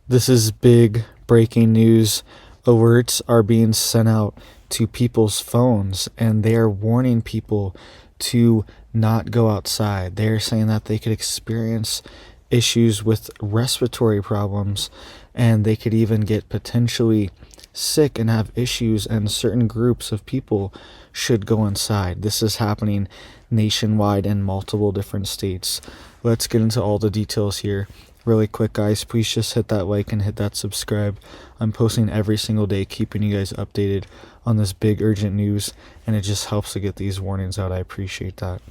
This is big breaking news. Alerts are being sent out to people's phones and they are warning people to not go outside. They're saying that they could experience issues with respiratory problems and they could even get potentially sick and have issues, and certain groups of people should go inside. This is happening nationwide in multiple different states. Let's get into all the details here really quick, guys. Please just hit that like and hit that subscribe. I'm posting every single day, keeping you guys updated on this big urgent news, and it just helps to get these warnings out. I appreciate that.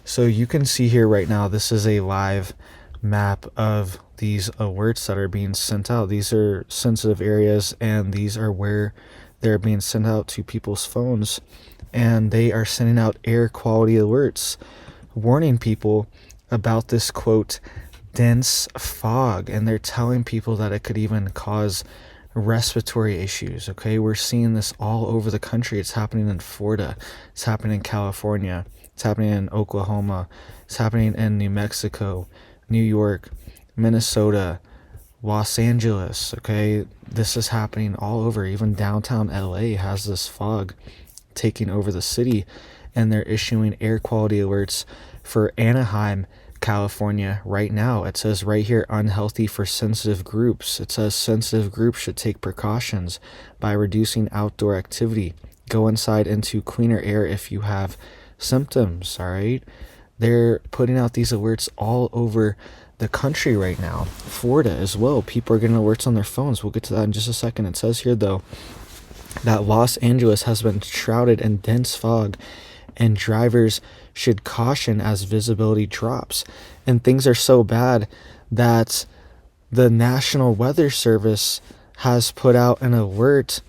So you can see here right now, this is a live map of these alerts that are being sent out. These are sensitive areas, and these are where they're being sent out to people's phones, and they are sending out air quality alerts warning people about this, quote, dense fog, and they're telling people that it could even cause respiratory issues. Okay, we're seeing this all over the country. It's happening in Florida, it's happening in California, it's happening in Oklahoma, it's happening in New Mexico, New York, Minnesota, Los Angeles. Okay, this is happening all over. Even downtown LA has this fog taking over the city, and they're issuing air quality alerts for Anaheim, California right now. It says right here, unhealthy for sensitive groups. It says sensitive groups should take precautions by reducing outdoor activity. Go inside into cleaner air if you have symptoms. All right, they're putting out these alerts all over the country right now. Florida as well, people are getting alerts on their phones. We'll get to that in just a second. It says here though that Los Angeles has been shrouded in dense fog and drivers should caution as visibility drops. And things are so bad that the National Weather Service has put out an alert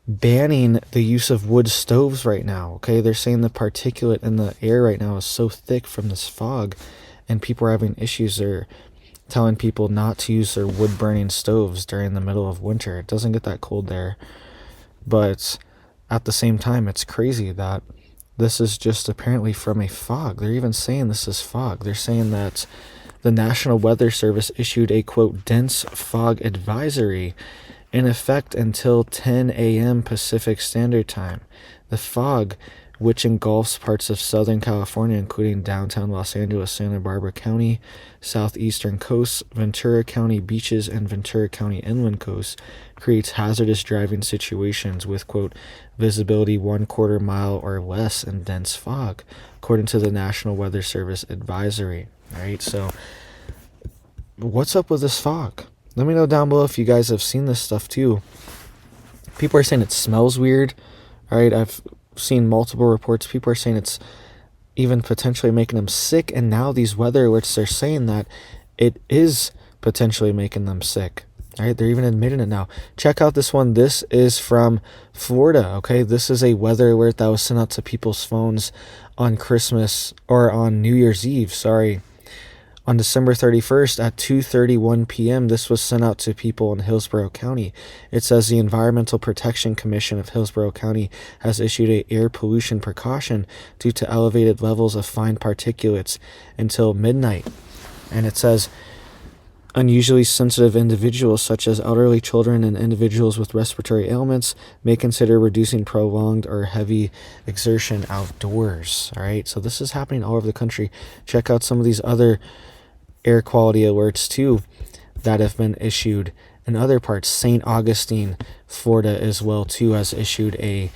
banning the use of wood stoves right now. Okay, they're saying the particulate in the air right now is so thick from this fog, and people are having issues. They're telling people not to use their wood burning stoves during the middle of winter. It doesn't get that cold there, but at the same time, it's crazy that this is just apparently from a fog. They're even saying this is fog. They're saying that the National Weather Service issued a, quote, dense fog advisory in effect until 10 a.m. Pacific Standard Time. The fog, which engulfs parts of Southern California, including downtown Los Angeles, Santa Barbara County, southeastern coast, Ventura County beaches, and Ventura County inland coast, creates hazardous driving situations with, quote, visibility 1/4 mile or less in dense fog, according to the National Weather Service advisory. All right, so what's up with this fog? Let me know down below if you guys have seen this stuff too. People are saying it smells weird. All right, I've seen multiple reports. People are saying it's even potentially making them sick, and now these weather alerts are saying that it is potentially making them sick. All right, they're even admitting it now. Check out this one. This is from Florida. Okay, this is a weather alert that was sent out to people's phones on Christmas, or on New Year's Eve, sorry, on December 31st at 2:31 p.m. This was sent out to people in Hillsborough County. It says the Environmental Protection Commission of Hillsborough County has issued an air pollution precaution due to elevated levels of fine particulates until midnight. And it says unusually sensitive individuals such as elderly children and individuals with respiratory ailments may consider reducing prolonged or heavy exertion outdoors. All right, so this is happening all over the country. Check out some of these other air quality alerts too that have been issued in other parts. St. Augustine, Florida as well too has issued a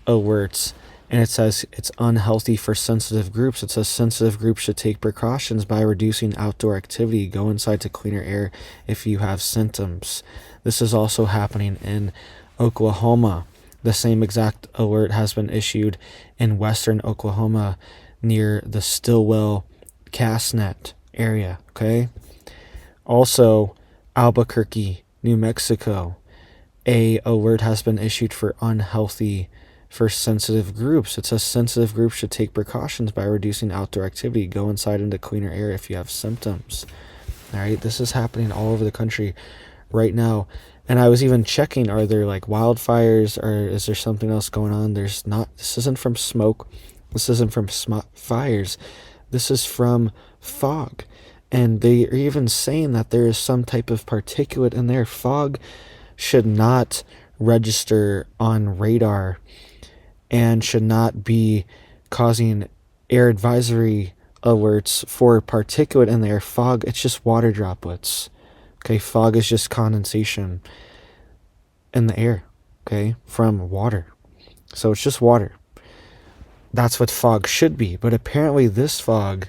alerts, and it says it's unhealthy for sensitive groups. It says sensitive groups should take precautions by reducing outdoor activity. Go inside to cleaner air if you have symptoms. This is also happening in Oklahoma. The same exact alert has been issued in western Oklahoma near the Stillwell Castnet area. Okay, also Albuquerque, New Mexico, a alert has been issued for unhealthy for sensitive groups. It says sensitive groups should take precautions by reducing outdoor activity. Go inside into cleaner air if you have symptoms. All right, this is happening all over the country right now. And I was even checking, are there like wildfires, or is there something else going on? There's not. This isn't from smoke. This isn't from fires. This is from fog. And they are even saying that there is some type of particulate in there. Fog should not register on radar and should not be causing air advisory alerts for particulate in the air. Fog, it's just water droplets. Okay, fog is just condensation in the air, okay, from water. So it's just water. That's what fog should be. But apparently this fog,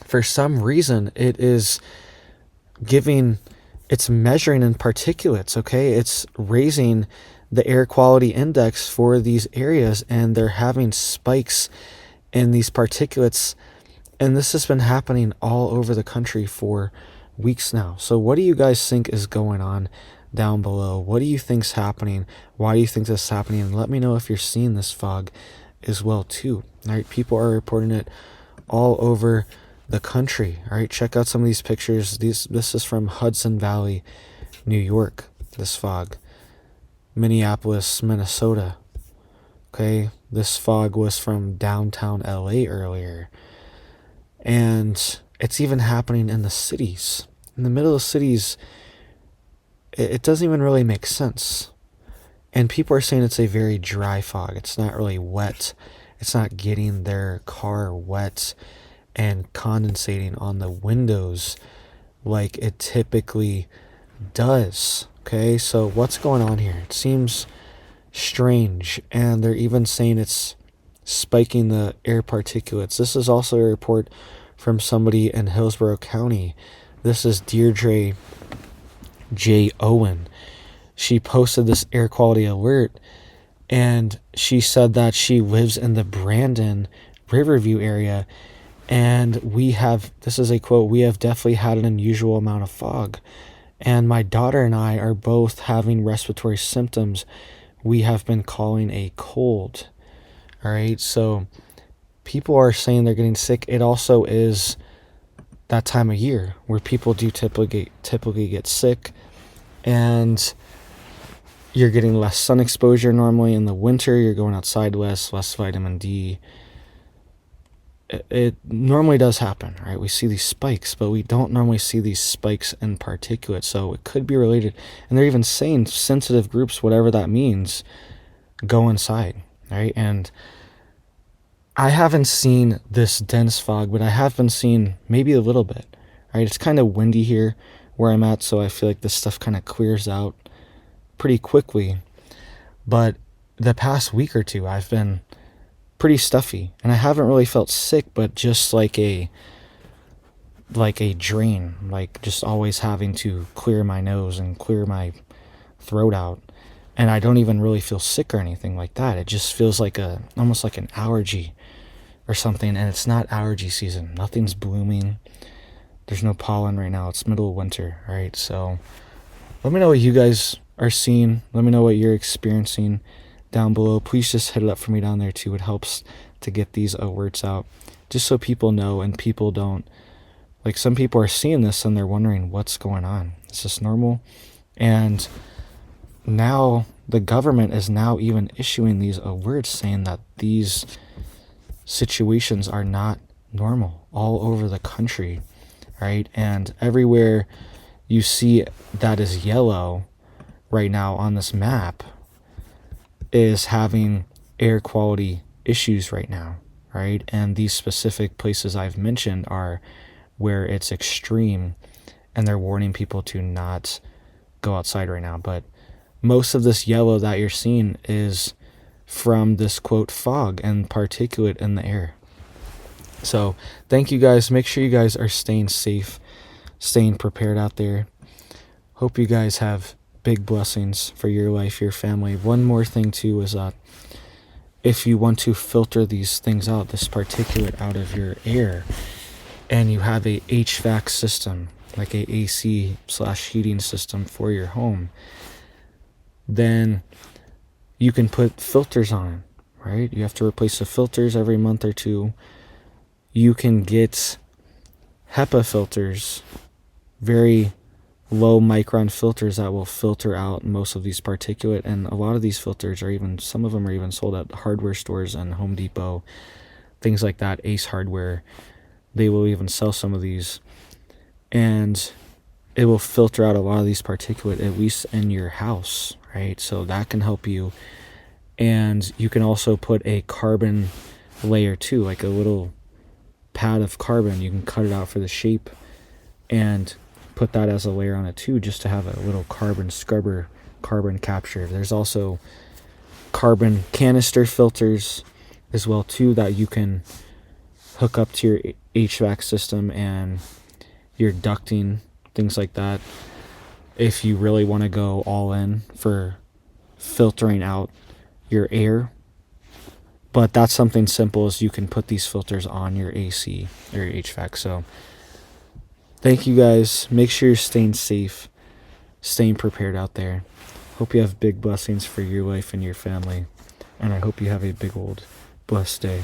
for some reason, it's measuring in particulates, okay? It's raising the air quality index for these areas, and they're having spikes in these particulates. And this has been happening all over the country for weeks now. So what do you guys think is going on down below? What do you think's happening? Why do you think this is happening? And let me know if you're seeing this fog as well too. All right, people are reporting it all over the country. All right, check out some of these pictures. This is from Hudson Valley, New York. This fog. Minneapolis, Minnesota. Okay, this fog was from downtown LA earlier. And it's even happening in the cities. In the middle of cities, it doesn't even really make sense. And people are saying it's a very dry fog. It's not really wet. It's not getting their car wet and condensating on the windows like it typically does. Okay, so what's going on here? It seems strange. And they're even saying it's spiking the air particulates. This is also a report from somebody in Hillsborough County. This is Deirdre J. Owen. She posted this air quality alert, and she said that she lives in the Brandon Riverview area, and this is a quote, "We have definitely had an unusual amount of fog, and my daughter and I are both having respiratory symptoms we have been calling a cold." All right, so people are saying they're getting sick. It also is that time of year where people do typically get sick, and you're getting less sun exposure normally in the winter. You're going outside less vitamin D. It normally does happen, right? We see these spikes, but we don't normally see these spikes in particulate. So it could be related. And they're even saying sensitive groups, whatever that means, go inside, right? And I haven't seen this dense fog, but I have been seeing maybe a little bit, right? It's kind of windy here where I'm at, so I feel like this stuff kind of clears out pretty quickly. But the past week or two, I've been pretty stuffy, and I haven't really felt sick, but just like a drain, like just always having to clear my nose and clear my throat out. And I don't even really feel sick or anything like that. It just feels like almost like an allergy or something, and it's not allergy season. Nothing's blooming. There's no pollen right now. It's middle of winter, right? So let me know what you guys are seeing. Let me know what you're experiencing down below. Please just hit it up for me down there too. It helps to get these alerts out, just so people know and people don't, like, some people are seeing this and they're wondering what's going on. Is this normal? And now the government is now even issuing these alerts saying that these situations are not normal all over the country, right? And everywhere you see that is yellow right now on this map is having air quality issues right now, right? And these specific places I've mentioned are where it's extreme, and they're warning people to not go outside right now. But most of this yellow that you're seeing is from this quote fog and particulate in the air. So thank you guys. Make sure you guys are staying safe, staying prepared out there. Hope you guys have big blessings for your life, your family. One more thing too is that if you want to filter these things out, this particulate out of your air, and you have a HVAC system, like a AC/heating system for your home, then you can put filters on it, right? You have to replace the filters every month or two. You can get HEPA filters, very low micron filters that will filter out most of these particulate. And a lot of these filters some of them are even sold at hardware stores and Home Depot, things like that, Ace Hardware. They will even sell some of these, and it will filter out a lot of these particulate, at least in your house, right? So that can help you. And you can also put a carbon layer too, like a little pad of carbon. You can cut it out for the shape and put that as a layer on it too, just to have a little carbon scrubber, carbon capture. There's also carbon canister filters as well too that you can hook up to your HVAC system and your ducting, things like that, if you really want to go all in for filtering out your air. But that's something simple, as you can put these filters on your AC or your HVAC. So thank you guys. Make sure you're staying safe, staying prepared out there. Hope you have big blessings for your life and your family. And I hope you have a big old blessed day.